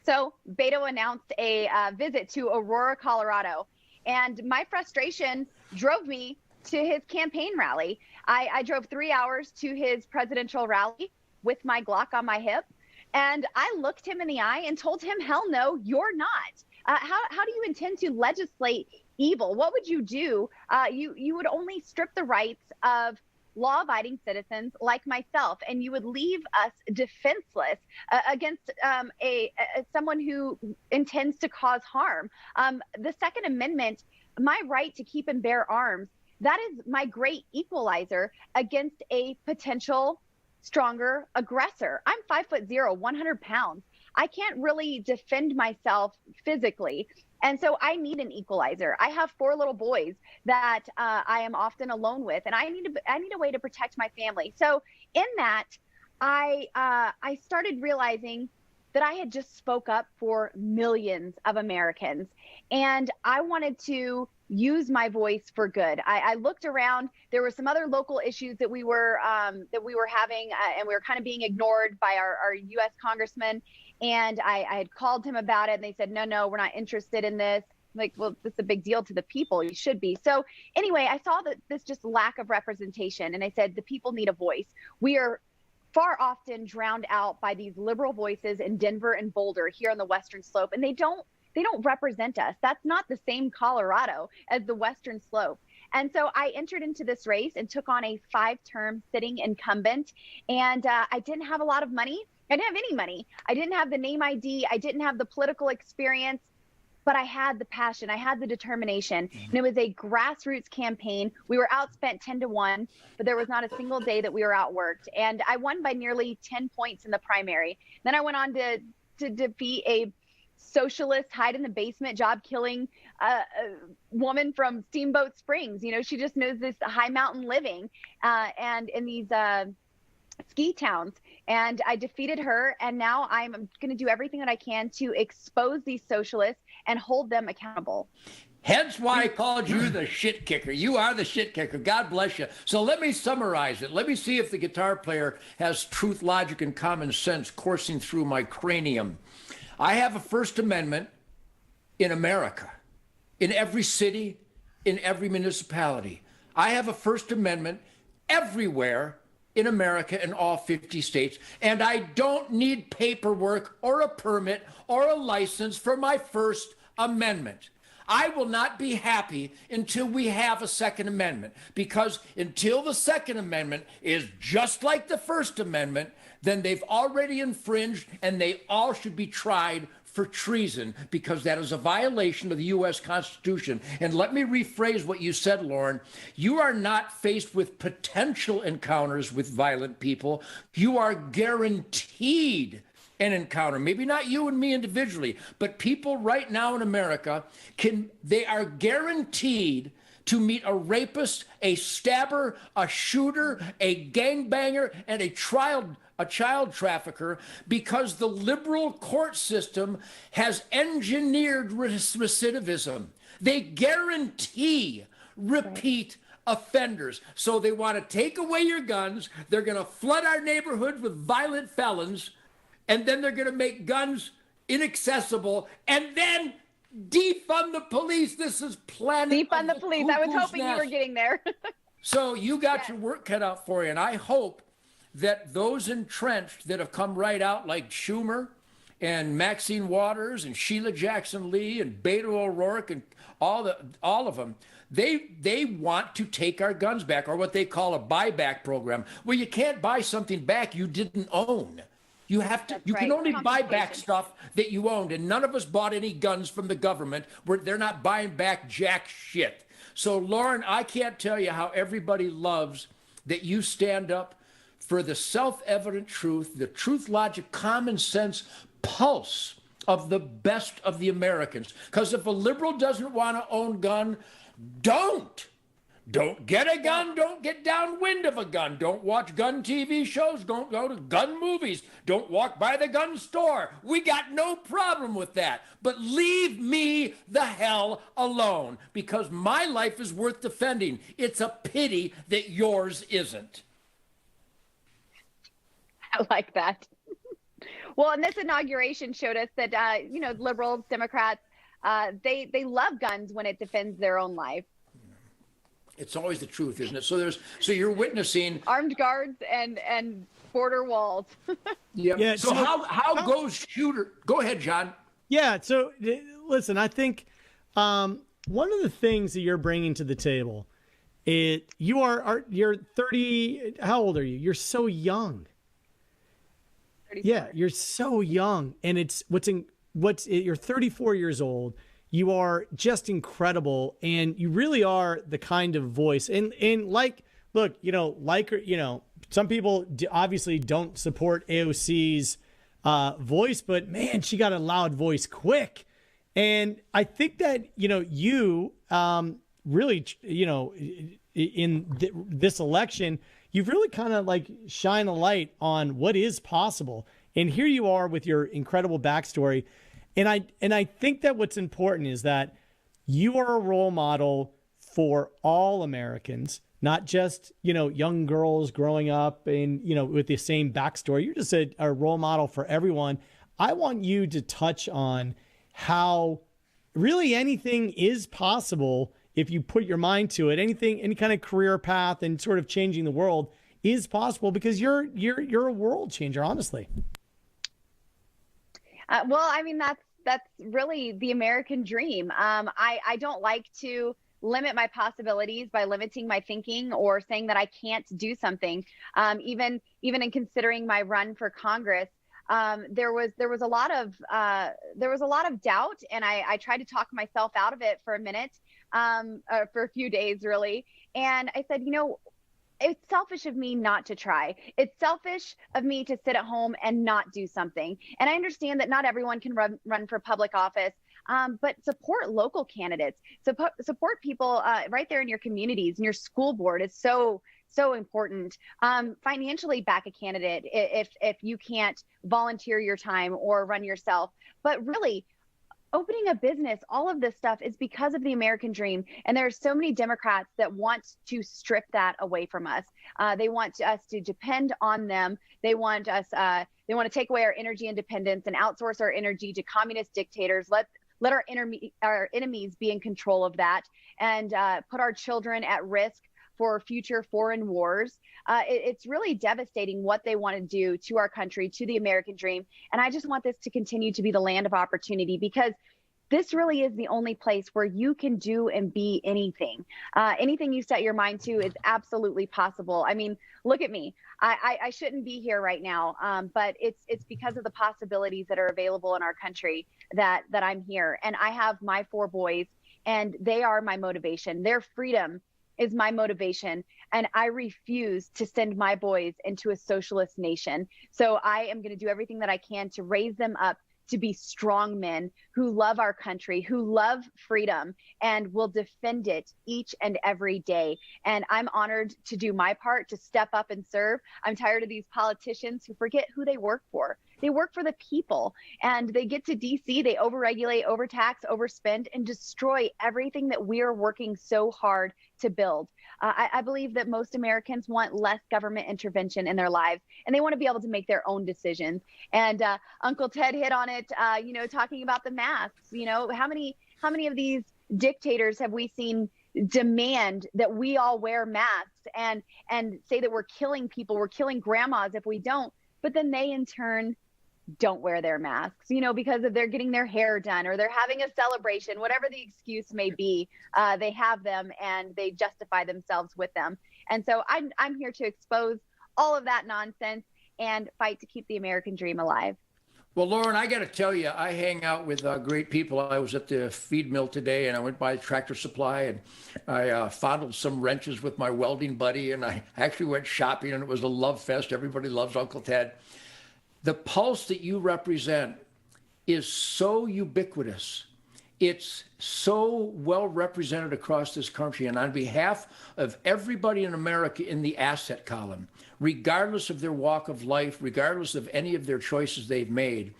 So Beto announced a visit to Aurora, Colorado. And my frustration drove me to his campaign rally. I drove 3 hours to his presidential rally with my Glock on my hip. And I looked him in the eye and told him, hell no, you're not. How do you intend to legislate evil? What would you do? You would only strip the rights of law-abiding citizens like myself, and you would leave us defenseless against someone who intends to cause harm. The Second Amendment, my right to keep and bear arms, that is my great equalizer against a potential stronger aggressor. I'm 5'0", 100 pounds. I can't really defend myself physically. And so I need an equalizer. I have 4 little boys that I am often alone with, and I need a way to protect my family. So in that, I started realizing that I had just spoke up for millions of Americans, and I wanted to use my voice for good. I looked around. There were some other local issues that we were having, and we were kind of being ignored by our U.S. congressman. And I had called him about it, and they said, no, we're not interested in this. I'm like, well, this is a big deal to the people. You should be. So anyway, I saw that this just lack of representation, and I said, the people need a voice. We are far often drowned out by these liberal voices in Denver and Boulder here on the Western Slope, and they don't represent us. That's not the same Colorado as the Western Slope. And so I entered into this race and took on a 5-term sitting incumbent, and I didn't have a lot of money. I didn't have any money. I didn't have the name ID. I didn't have the political experience, but I had the passion. I had the determination. And it was a grassroots campaign. We were outspent 10-1, but there was not a single day that we were outworked. And I won by nearly 10 points in the primary. Then I went on to defeat a socialist, hide in the basement, job killing woman from Steamboat Springs. You know, she just knows this high mountain living and in these ski towns. And I defeated her, and now I'm going to do everything that I can to expose these socialists and hold them accountable. Hence why I called you the shit kicker. You are the shit kicker. God bless you. So let me summarize it. Let me see if the guitar player has truth, logic, and common sense coursing through my cranium. I have a First Amendment in America, in every city, in every municipality. I have a First Amendment everywhere in America in all 50 states, and I don't need paperwork or a permit or a license for my First Amendment. I will not be happy until we have a Second Amendment, because until the Second Amendment is just like the First Amendment, then they've already infringed, and they all should be tried for treason, because that is a violation of the U.S. Constitution. And let me rephrase what you said, Lauren. You are not faced with potential encounters with violent people. You are guaranteed an encounter. Maybe not you and me individually, but people right now in America they are guaranteed to meet a rapist, a stabber, a shooter, a gangbanger, and a child trafficker, because the liberal court system has engineered recidivism. They guarantee repeat offenders. So they want to take away your guns. They're going to flood our neighborhood with violent felons, and then they're going to make guns inaccessible, and then defund the police. This is planet defund the police. I was hoping you were getting there. So you got your work cut out for you, and I hope that those entrenched that have come right out, like Schumer and Maxine Waters and Sheila Jackson Lee and Beto O'Rourke and all of them, they want to take our guns back, or what they call a buyback program, where you can't buy something back you didn't own. You have to. That's you right. can only buy back stuff that you owned, and none of us bought any guns from the government. They're not buying back jack shit. So, Lauren, I can't tell you how everybody loves that you stand up for the self-evident truth, the truth, logic, common sense pulse of the best of the Americans. Because if a liberal doesn't want to own gun, don't. Don't get a gun. Don't get downwind of a gun. Don't watch gun TV shows. Don't go to gun movies. Don't walk by the gun store. We got no problem with that. But leave me the hell alone, because my life is worth defending. It's a pity that yours isn't. I like that. Well, and this inauguration showed us that, liberals, Democrats, they love guns when it defends their own life. It's always the truth, isn't it? So you're witnessing armed guards and border walls. Yeah. So how goes shooter? Go ahead, John. Yeah. So listen, I think one of the things that you're bringing to the table, you're 30. How old are you? You're so young. 34. Yeah, you're so young, and you're 34 years old. You are just incredible, and you really are the kind of voice. And some people obviously don't support AOC's voice, but man, she got a loud voice quick. And I think that, you really, in this election, you've really kind of like shine a light on what is possible. And here you are with your incredible backstory. And I think that what's important is that you are a role model for all Americans, not just, young girls growing up and, with the same backstory. You're just a role model for everyone. I want you to touch on how really anything is possible if you put your mind to it. Anything, any kind of career path and sort of changing the world is possible, because you're a world changer, honestly. Well, I mean, that's really the American dream. I don't like to limit my possibilities by limiting my thinking or saying that I can't do something. Even in considering my run for Congress, there was a lot of doubt, and I tried to talk myself out of it for a minute, for a few days really. And I said, it's selfish of me not to try. It's selfish of me to sit at home and not do something. And I understand that not everyone can run for public office, but support local candidates. Support people right there in your communities, and your school board is so important. Financially back a candidate if you can't volunteer your time or run yourself. But really, opening a business, all of this stuff is because of the American dream. And there are so many Democrats that want to strip that away from us. They want us to depend on them. They want us, they want to take away our energy independence and outsource our energy to communist dictators. Let our enemies be in control of that, and put our children at risk for future foreign wars. It's really devastating what they want to do to our country, to the American dream. And I just want this to continue to be the land of opportunity, because this really is the only place where you can do and be anything. Anything you set your mind to is absolutely possible. I mean, look at me. I shouldn't be here right now, but it's because of the possibilities that are available in our country that I'm here. And I have my 4 boys, and they are my motivation. Their freedom is my motivation, and I refuse to send my boys into a socialist nation. So I am going to do everything that I can to raise them up to be strong men who love our country, who love freedom, and will defend it each and every day. And I'm honored to do my part to step up and serve. I'm tired of these politicians who forget who they work for. They work for the people, and they get to DC, they overregulate, overtax, overspend, and destroy everything that we are working so hard to build. I believe that most Americans want less government intervention in their lives, and they want to be able to make their own decisions. And Uncle Ted hit on it, talking about the masks. How many of these dictators have we seen demand that we all wear masks and say that we're killing people, we're killing grandmas if we don't, but then they in turn don't wear their masks, because if they're getting their hair done or they're having a celebration, whatever the excuse may be, they have them and they justify themselves with them. And so I'm here to expose all of that nonsense and fight to keep the American dream alive. Well, Lauren, I got to tell you, I hang out with great people. I was at the feed mill today, and I went by Tractor Supply, and I fondled some wrenches with my welding buddy, and I actually went shopping, and it was a love fest. Everybody loves Uncle Ted. The pulse that you represent is so ubiquitous. It's so well represented across this country. And on behalf of everybody in America in the asset column, regardless of their walk of life, regardless of any of their choices they've made,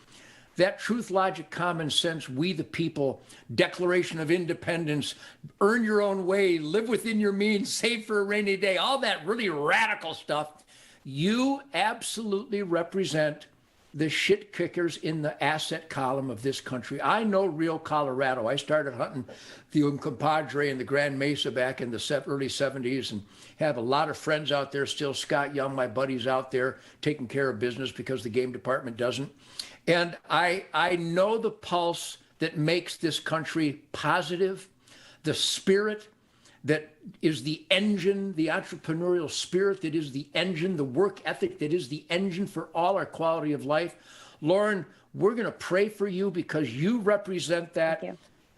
that truth, logic, common sense, we the people, Declaration of Independence, earn your own way, live within your means, save for a rainy day, all that really radical stuff, you absolutely represent the shit kickers in the asset column of this country. I know real Colorado. I started hunting the Uncompadre and the Grand Mesa back in the early 70s and have a lot of friends out there still. Scott Young, my buddy's out there taking care of business because the game department doesn't. And I know the pulse that makes this country positive, the spirit that is the engine, the entrepreneurial spirit that is the engine, the work ethic that is the engine for all our quality of life. Lauren, we're going to pray for you because you represent that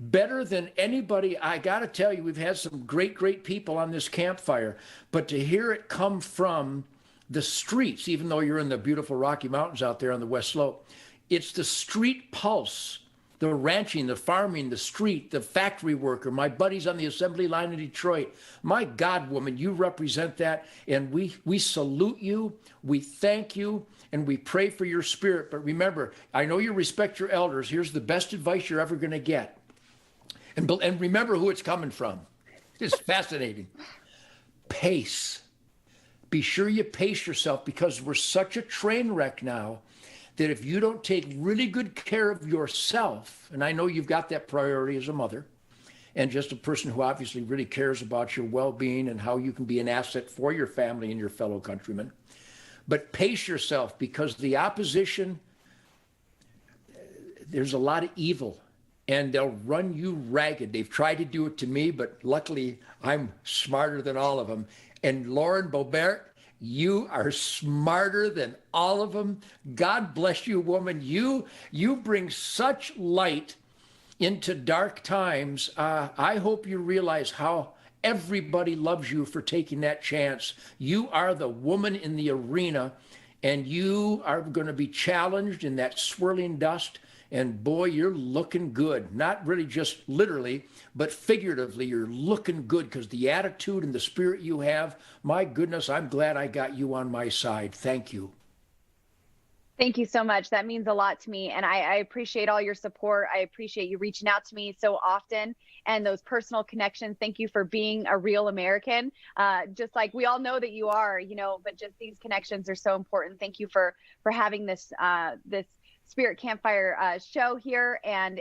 better than anybody. I got to tell you, we've had some great people on this campfire, but to hear it come from the streets, even though you're in the beautiful Rocky Mountains out there on the West Slope, it's the street pulse. The ranching, the farming, the street, the factory worker, my buddies on the assembly line in Detroit. My God, woman, you represent that. And we salute you, we thank you, and we pray for your spirit. But remember, I know you respect your elders. Here's the best advice you're ever going to get. And remember who it's coming from. It's fascinating. Pace. Be sure you pace yourself because we're such a train wreck now that if you don't take really good care of yourself, and I know you've got that priority as a mother and just a person who obviously really cares about your well-being and how you can be an asset for your family and your fellow countrymen, but pace yourself because the opposition, there's a lot of evil and they'll run you ragged. They've tried to do it to me, but luckily I'm smarter than all of them. And Lauren Boebert, you are smarter than all of them. God bless you, woman. You bring such light into dark times. I hope you realize how everybody loves you for taking that chance. You are the woman in the arena, and you are going to be challenged in that swirling dust. And boy, you're looking good. Not really just literally, but figuratively, you're looking good because the attitude and the spirit you have, my goodness, I'm glad I got you on my side. Thank you. Thank you so much. That means a lot to me. And I appreciate all your support. I appreciate you reaching out to me so often and those personal connections. Thank you for being a real American. Just like we all know that you are, but just these connections are so important. Thank you for having this Spirit Campfire show here and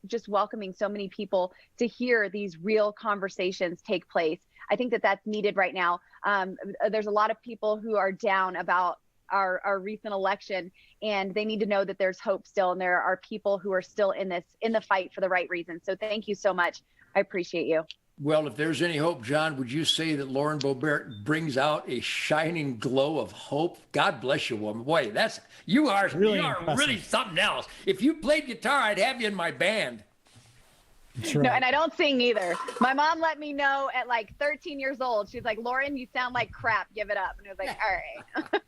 just welcoming so many people to hear these real conversations take place. I think that that's needed right now. There's a lot of people who are down about our recent election, and they need to know that there's hope still, and there are people who are still in the fight for the right reasons. So thank you so much. I appreciate you. Well, if there's any hope, John, would you say that Lauren Boebert brings out a shining glow of hope? God bless you, woman. Boy, you are really something else. If you played guitar, I'd have you in my band. Right. No, and I don't sing either. My mom let me know at like 13 years old. She's like, Lauren, you sound like crap. Give it up. And I was like, all right.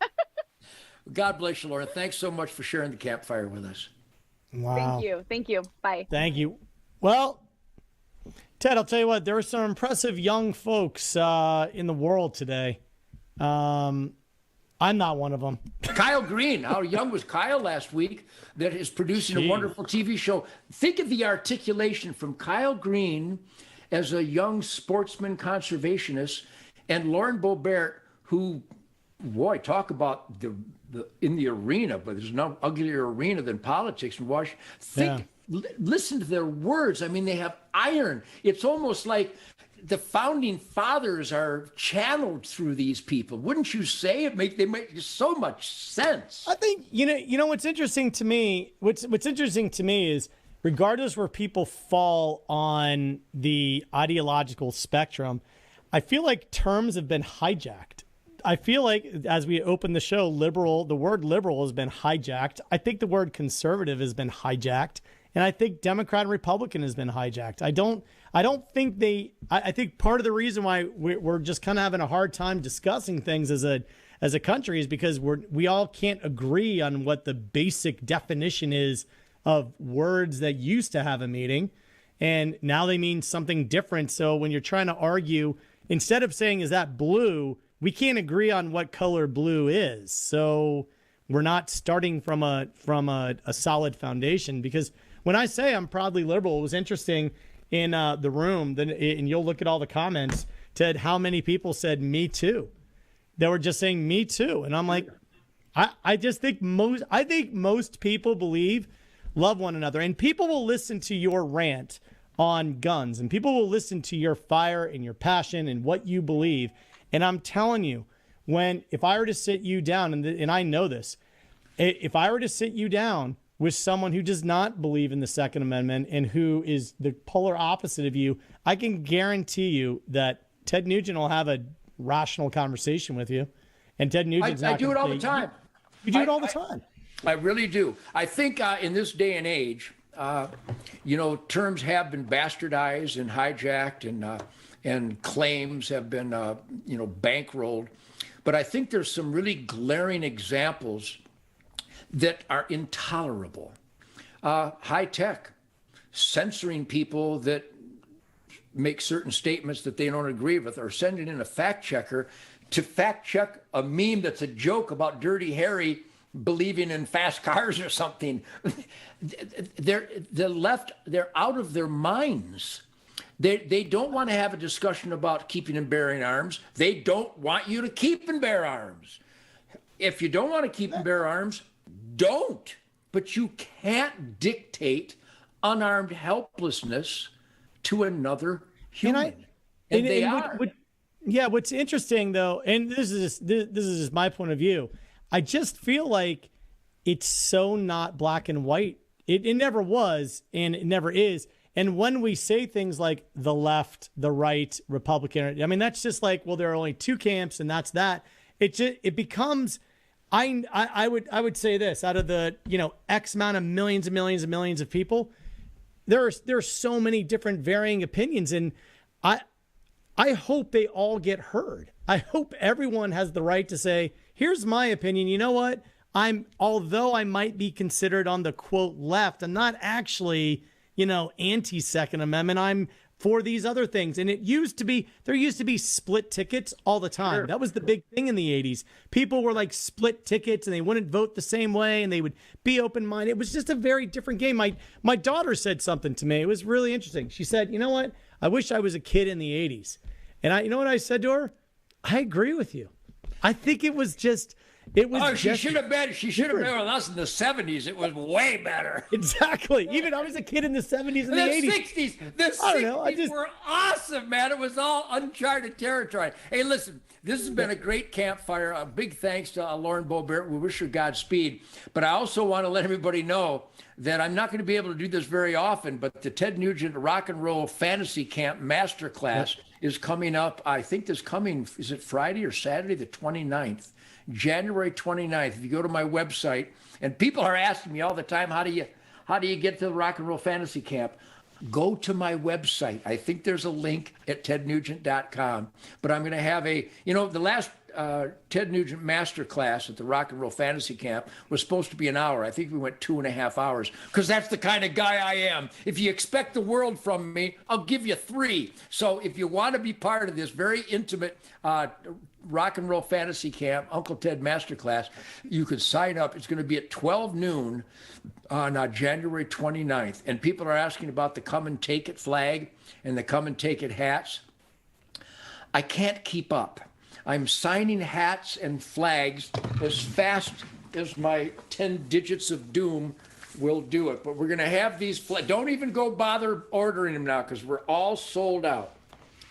God bless you, Lauren. Thanks so much for sharing the campfire with us. Wow. Thank you. Bye. Thank you. Well, Ted, I'll tell you what, there were some impressive young folks in the world today. I'm not one of them. Kyle Green, how young was Kyle last week that is producing a wonderful TV show? Think of the articulation from Kyle Green as a young sportsman conservationist and Lauren Boebert, who, boy, talk about the in the arena, but there's no uglier arena than politics in Washington. Listen to their words. I mean, they have iron. It's almost like the founding fathers are channeled through these people. Wouldn't you say? They make so much sense. I think, you know, what's interesting to me is regardless where people fall on the ideological spectrum, I feel like terms have been hijacked. I feel like as we open the show, the word liberal has been hijacked. I think the word conservative has been hijacked. And I think Democrat and Republican has been hijacked. I think part of the reason why we're just kind of having a hard time discussing things as a country is because we all can't agree on what the basic definition is of words that used to have a meaning, and now they mean something different. So when you're trying to argue, instead of saying, is that blue, we can't agree on what color blue is. So we're not starting from a solid foundation, because when I say I'm proudly liberal, it was interesting in the room, and you'll look at all the comments, Ted, how many people said me too. They were just saying me too. And I'm like, I think most people love one another, and people will listen to your rant on guns, and people will listen to your fire and your passion and what you believe. And I'm telling you, if I were to sit you down, and I know this, if I were to sit you down with someone who does not believe in the Second Amendment and who is the polar opposite of you, I can guarantee you that Ted Nugent will have a rational conversation with you. And Ted Nugent's I do it all the time. You do it all the time. I really do. I think in this day and age, terms have been bastardized and hijacked, and claims have been, bankrolled. But I think there's some really glaring examples that are intolerable. High tech, censoring people that make certain statements that they don't agree with, or sending in a fact checker to fact check a meme that's a joke about Dirty Harry believing in fast cars or something. They're out of their minds. They don't want to have a discussion about keeping and bearing arms. They don't want you to keep and bear arms. If you don't want to keep and bear arms, don't. But you can't dictate unarmed helplessness to another human. And they are. What's interesting though, and this is just my point of view, I just feel like it's so not black and white. It never was, and it never is. And when we say things like the left, the right, Republican, I mean, that's just like, well, there are only two camps and that's that. It becomes, I would say this, out of the, X amount of millions and millions and millions of people, there are so many different varying opinions. And I hope they all get heard. I hope everyone has the right to say, here's my opinion. You know what? Although I might be considered on the quote left, I'm not actually, anti-Second Amendment. I'm for these other things. And there used to be split tickets all the time. Sure. That was the big thing in the 80s. People were like split tickets and they wouldn't vote the same way and they would be open-minded. It was just a very different game. My daughter said something to me. It was really interesting. She said, you know what? I wish I was a kid in the 80s. And you know what I said to her? I agree with you. I think it was just... She should have been with us in the 70s. It was way better. Exactly. Even I was a kid in the 70s and the 80s. The 60s were awesome, man. It was all uncharted territory. Hey, listen, this has been a great campfire. A big thanks to Lauren Boebert. We wish her Godspeed. But I also want to let everybody know that I'm not going to be able to do this very often, but the Ted Nugent Rock and Roll Fantasy Camp Masterclass is coming up. I think is it Friday or Saturday, the 29th? January 29th. If you go to my website, and people are asking me all the time, how do you get to the Rock and Roll Fantasy Camp? Go to my website. I think there's a link at tednugent.com. But I'm going to have the last Ted Nugent Masterclass at the Rock and Roll Fantasy Camp was supposed to be an hour. I think we went 2.5 hours because that's the kind of guy I am. If you expect the world from me, I'll give you 3. So if you want to be part of this very intimate Rock and Roll Fantasy Camp, Uncle Ted Masterclass, you could sign up. It's going to be at 12 noon on January 29th. And people are asking about the Come and Take It flag and the Come and Take It hats. I can't keep up. I'm signing hats and flags as fast as my 10 digits of doom will do it. But we're going to have these flags. Don't even go bother ordering them now because we're all sold out.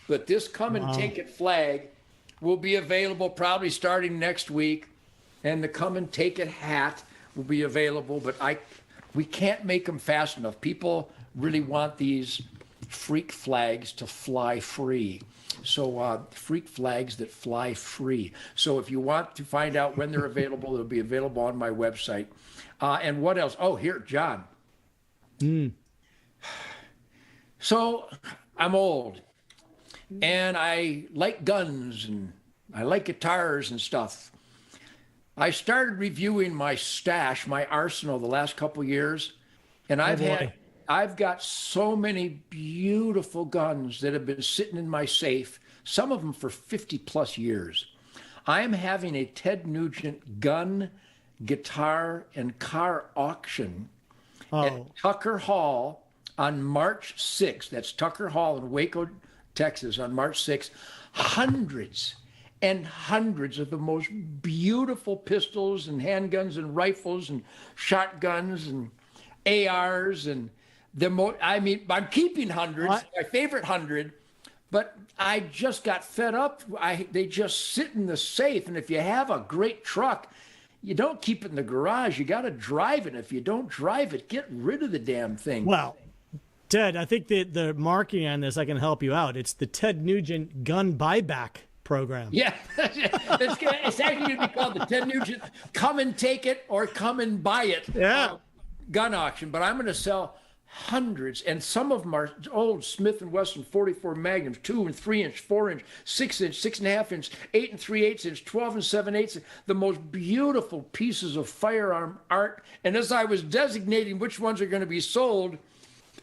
But this Come and Take It flag will be available probably starting next week, and the Come and Take It hat will be available, but we can't make them fast enough. People really want these freak flags to fly free. So freak flags that fly free. So if you want to find out when they're available, they'll be available on my website. And what else? Oh, here, John. So I'm old. And I like guns and I like guitars and stuff. I started reviewing my stash, my arsenal, the last couple years, And boy. I've got so many beautiful guns that have been sitting in my safe, some of them for 50 plus years. I'm having a Ted Nugent gun, guitar, and car auction at Tucker Hall on March 6th. That's Tucker Hall in Waco, Texas on March 6th. Hundreds and hundreds of the most beautiful pistols and handguns and rifles and shotguns and ARs and I'm keeping hundreds, my favorite 100, but I just got fed up. They just sit in the safe, and if you have a great truck, you don't keep it in the garage. You got to drive it. If you don't drive it, get rid of the damn thing. Well, Ted, I think that the marketing on this, I can help you out. It's the Ted Nugent gun buyback program. Yeah, it's actually going to be called the Ted Nugent Come and Take It or Come and Buy It gun auction. But I'm going to sell hundreds, and some of them are old Smith & Wesson 44 Magnums, 2 and 3 inch, 4 inch, 6 inch, 6.5 inch, 8 and 3/8 inch, 12 and 7/8, the most beautiful pieces of firearm art. And as I was designating which ones are going to be sold,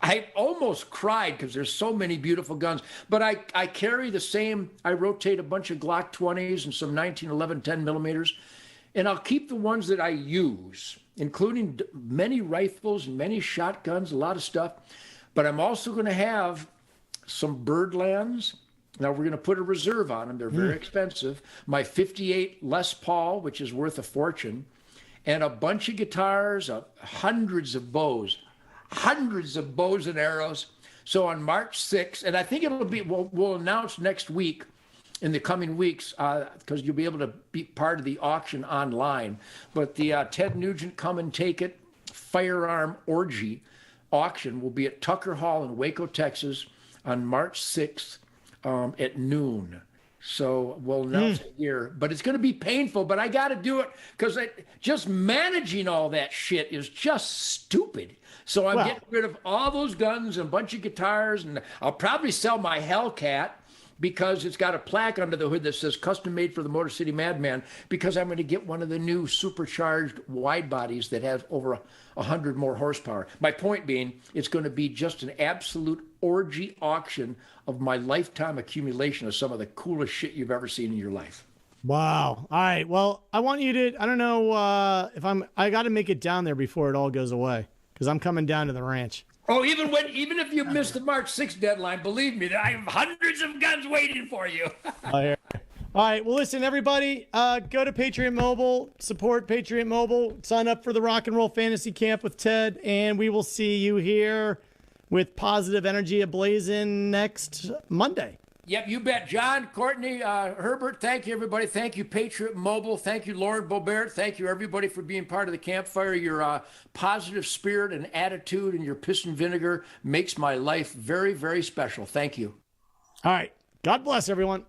I almost cried because there's so many beautiful guns. But I carry the same, I rotate a bunch of Glock 20s and some 1911 10 millimeters, and I'll keep the ones that I use, including many rifles and many shotguns, a lot of stuff. But I'm also going to have some Birdlands. Now, we're going to put a reserve on them. They're very expensive. My 58 Les Paul, which is worth a fortune, and a bunch of guitars, hundreds of bows and arrows. So on March 6th, and I think it'll be, we'll announce next week, in the coming weeks, because you'll be able to be part of the auction online. But the Ted Nugent Come and Take It firearm orgy auction will be at Tucker Hall in Waco, Texas on March 6th at noon. So we'll announce it here. But it's going to be painful, but I got to do it because just managing all that shit is just stupid. So I'm getting rid of all those guns and a bunch of guitars, and I'll probably sell my Hellcat, because it's got a plaque under the hood that says custom made for the Motor City Madman, because I'm going to get one of the new supercharged wide bodies that has over 100 more horsepower. My point being, it's going to be just an absolute orgy auction of my lifetime accumulation of some of the coolest shit you've ever seen in your life. Wow. All right. Well, I want you to, I don't know I got to make it down there before it all goes away, because I'm coming down to the ranch. Oh, even if you missed the March 6th deadline, believe me, I have hundreds of guns waiting for you. All right. Well, listen, everybody, go to Patriot Mobile, support Patriot Mobile, sign up for the Rock and Roll Fantasy Camp with Ted, and we will see you here with positive energy ablazing next Monday. Yep, you bet. John, Courtney, Herbert, thank you, everybody. Thank you, Patriot Mobile. Thank you, Lauren Boebert. Thank you, everybody, for being part of the Campfire. Your positive spirit and attitude and your piss and vinegar makes my life very, very special. Thank you. All right. God bless, everyone.